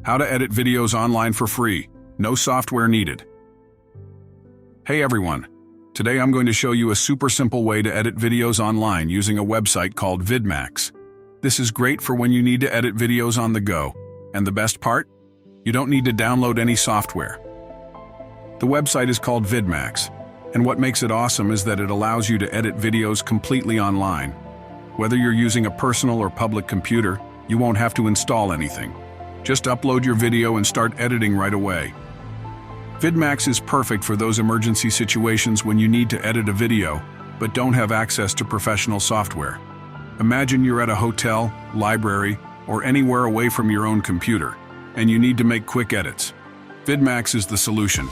How to edit videos online for free. No software needed. Hey everyone. Today I'm going to show you a super simple way to edit videos online using a website called Vidmax. This is great for when you need to edit videos on the go. And the best part? You don't need to download any software. The website is called Vidmax, and what makes it awesome is that it allows you to edit videos completely online. Whether you're using a personal or public computer, you won't have to install anything. Just upload your video and start editing right away. Vidmax is perfect for those emergency situations when you need to edit a video, but don't have access to professional software. Imagine you're at a hotel, library, or anywhere away from your own computer, and you need to make quick edits. Vidmax is the solution.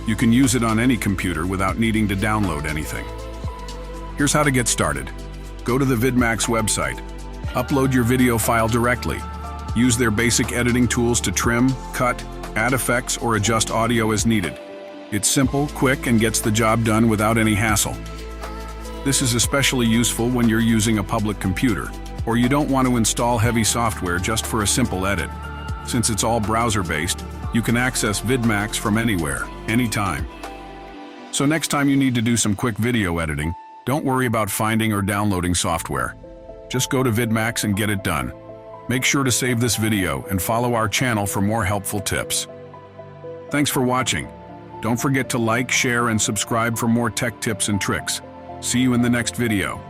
You can use it on any computer without needing to download anything. Here's how to get started. Go to the Vidmax website. Upload your video file directly. Use their basic editing tools to trim, cut, add effects, or adjust audio as needed. It's simple, quick, and gets the job done without any hassle. This is especially useful when you're using a public computer, or you don't want to install heavy software just for a simple edit. Since it's all browser-based, you can access Vidmax from anywhere, anytime. So next time you need to do some quick video editing, don't worry about finding or downloading software. Just go to Vidmax and get it done. Make sure to save this video and follow our channel for more helpful tips. Thanks for watching. Don't forget to like, share, and subscribe for more tech tips and tricks. See you in the next video.